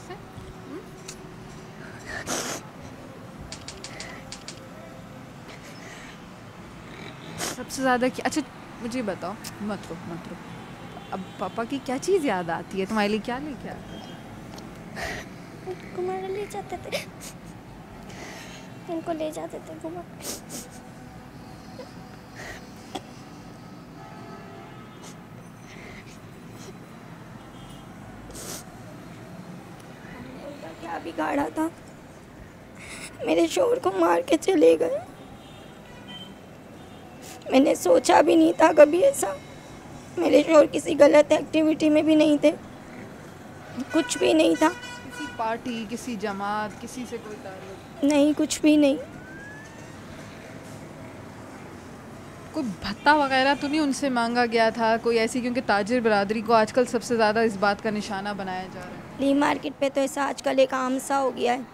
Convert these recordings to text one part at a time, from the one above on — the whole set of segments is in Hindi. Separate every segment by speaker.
Speaker 1: से? सबसे ज़्यादा क्या? अच्छा मुझे बताओ, मत रो मत रो। अब पापा की क्या चीज़ याद आती है तुम्हारे लिए? क्या लेके आते थे?
Speaker 2: घुमाने ले जाते थे, उनको ले जाते थे घुमा। उनका क्या बिगाड़ा था, मेरे शोहर को मार के चले गए। मैंने सोचा भी नहीं था कभी ऐसा। मेरे शोहर किसी गलत एक्टिविटी में भी नहीं थे, कुछ भी नहीं था।
Speaker 1: किसी पार्टी, किसी जमात, किसी से कोई ताल्लुक?
Speaker 2: नहीं, कुछ भी नहीं।
Speaker 1: कोई भत्ता वगैरह तो नहीं उनसे मांगा गया था कोई ऐसी? क्योंकि ताजिर बरादरी को आजकल सबसे ज़्यादा इस बात का निशाना बनाया जा रहा है।
Speaker 2: ली मार्केट पे तो ऐसा आजकल एक आम सा हो गया है,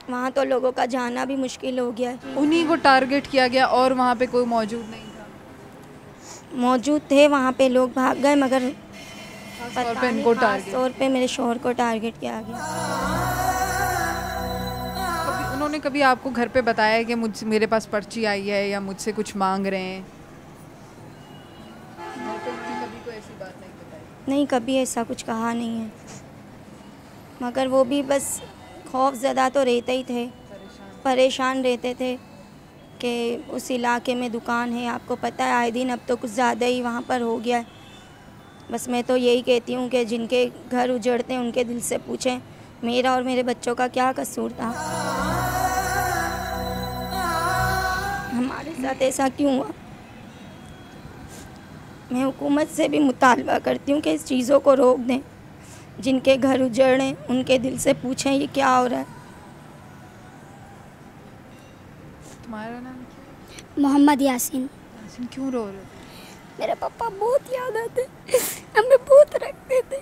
Speaker 2: वहाँ तो लोगों का जाना भी मुश्किल हो गया है।
Speaker 1: उन्हीं को टारगेट किया गया और वहाँ पे कोई मौजूद नहीं था?
Speaker 2: मौजूद थे वहाँ पे, लोग भाग गए, मगर
Speaker 1: और पे इनको टारगेट?
Speaker 2: तौर पे मेरे शोहर को टारगेट किया गया।
Speaker 1: कभी उन्होंने कभी आपको घर पे बताया कि मुझसे, मेरे पास पर्ची आई है या मुझसे कुछ मांग रहे हैं? घर पे उन्होंने कभी कोई ऐसी बात नहीं बताई?
Speaker 2: नहीं, कभी ऐसा कुछ कहा नहीं है, मगर वो भी बस खौफज़दा तो रहते ही थे, परेशान रहते थे कि उस इलाके में दुकान है, आपको पता है आए दिन अब तो कुछ ज़्यादा ही वहाँ पर हो गया है। बस मैं तो यही कहती हूँ कि जिनके घर उजड़ते हैं उनके दिल से पूछें, मेरा और मेरे बच्चों का क्या कसूर था, हमारे साथ ऐसा क्यों हुआ। मैं हुकूमत से भी मुतालबा करती हूँ कि इस चीज़ों को रोक दें। जिनके घर उजड़े उनके दिल से पूछें ये क्या हो रहा है।
Speaker 1: तुम्हारा नाम क्या?
Speaker 3: मोहम्मद यासीन।
Speaker 1: यासीन, क्यों रो रहे हो?
Speaker 2: मेरे पापा बहुत याद आते, हमें बहुत रखते थे।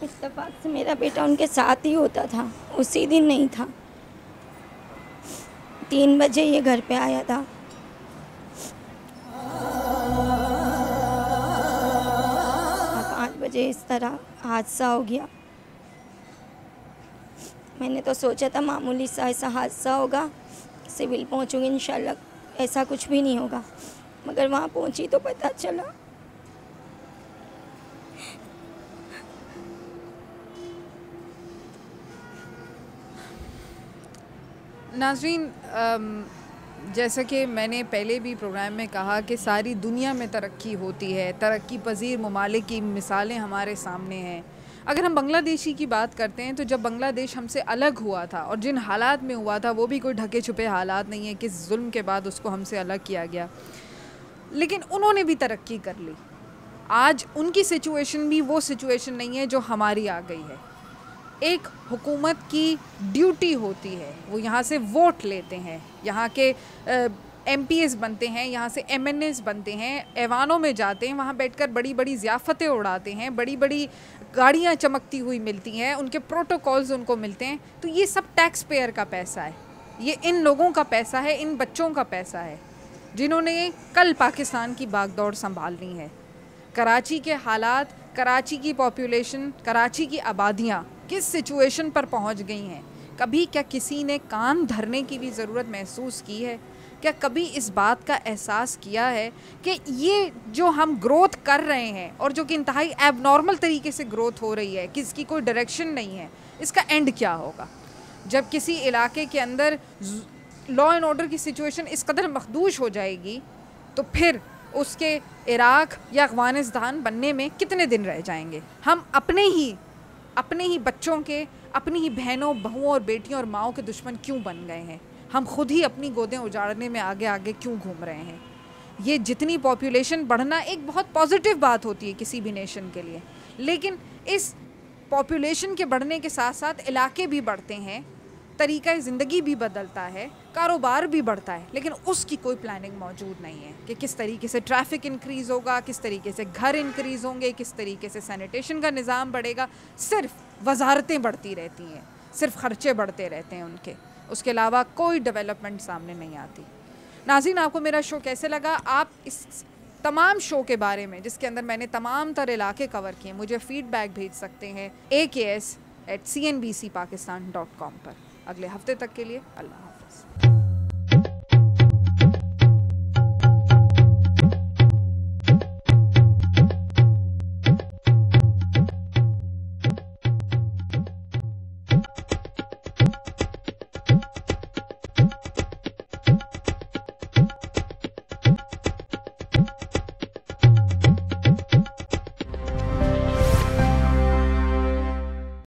Speaker 2: इत्तेफाक से मेरा बेटा उनके साथ ही होता था, उसी दिन नहीं था। 3 बजे ये घर पे आया था। 5 बजे इस तरह हादसा हो गया। मैंने तो सोचा था मामूली सा ऐसा हादसा होगा, सिविल पहुंचूंगी इंशाल्लाह ऐसा कुछ भी नहीं होगा, मगर वहाँ पहुंची तो पता चला।
Speaker 1: नाज़रीन, जैसा कि मैंने पहले भी प्रोग्राम में कहा कि सारी दुनिया में तरक्की होती है, तरक्की पजीर ममालिक की मिसालें हमारे सामने हैं। अगर हम बांग्लादेशी की बात करते हैं तो जब बांग्लादेश हमसे अलग हुआ था और जिन हालात में हुआ था वो भी कोई ढके छुपे हालात नहीं है, किस जुल्म के बाद उसको हमसे अलग किया गया, लेकिन उन्होंने भी तरक्की कर ली। आज उनकी सिचुएशन भी वो सिचुएशन नहीं है जो हमारी आ गई है। एक हुकूमत की ड्यूटी होती है, वो यहाँ से वोट लेते हैं, यहाँ के MPs बनते हैं, यहाँ से MNAs बनते हैं, ऐवानों में जाते हैं, वहाँ बैठकर बड़ी बड़ी ज़ियाफ़तें उड़ाते हैं, बड़ी बड़ी गाड़ियाँ चमकती हुई मिलती हैं, उनके प्रोटोकॉल्स उनको मिलते हैं। तो ये सब टैक्स पेयर का पैसा है, ये इन लोगों का पैसा है, इन बच्चों का पैसा है जिन्होंने कल पाकिस्तान की बागडोर संभालनी है। कराची के हालात, कराची की पॉपुलेशन, कराची की आबादियाँ किस सिचुएशन पर पहुंच गई हैं, कभी क्या किसी ने कान धरने की भी ज़रूरत महसूस की है? क्या कभी इस बात का एहसास किया है कि ये जो हम ग्रोथ कर रहे हैं और जो कि इंतहाई एबनॉर्मल तरीके से ग्रोथ हो रही है, किसकी कोई डायरेक्शन नहीं है, इसका एंड क्या होगा? जब किसी इलाके के अंदर लॉ एंड ऑर्डर की सिचुएशन इस कदर मखदूश हो जाएगी तो फिर उसके इराक़ या अफ़गानिस्तान बनने में कितने दिन रह जाएंगे? हम अपने ही बच्चों के, अपनी ही बहनों, बहुओं और बेटियों और माओं के दुश्मन क्यों बन गए हैं? हम खुद ही अपनी गोदें उजाड़ने में आगे आगे क्यों घूम रहे हैं? ये जितनी पॉपुलेशन बढ़ना एक बहुत पॉजिटिव बात होती है किसी भी नेशन के लिए, लेकिन इस पॉपुलेशन के बढ़ने के साथ साथ इलाके भी बढ़ते हैं, तरीक़ा ज़िंदगी भी बदलता है, कारोबार भी बढ़ता है, लेकिन उसकी कोई प्लानिंग मौजूद नहीं है कि किस तरीके से ट्रैफिक इंक्रीज़ होगा, किस तरीके से घर इंक्रीज़ होंगे, किस तरीके से सैनिटेशन का निज़ाम बढ़ेगा। सिर्फ वजारतें बढ़ती रहती हैं, सिर्फ ख़र्चे बढ़ते रहते हैं उनके, उसके अलावा कोई डेवलपमेंट सामने नहीं आती। नाज़रीन, आपको मेरा शो कैसे लगा? आप इस तमाम शो के बारे में, जिसके अंदर मैंने तमाम तर इलाके कवर किए, मुझे फ़ीडबैक भेज सकते हैं AKS@cnbcpakistan.com पर। अगले हफ्ते तक के लिए अल्लाह हाफ़िज़।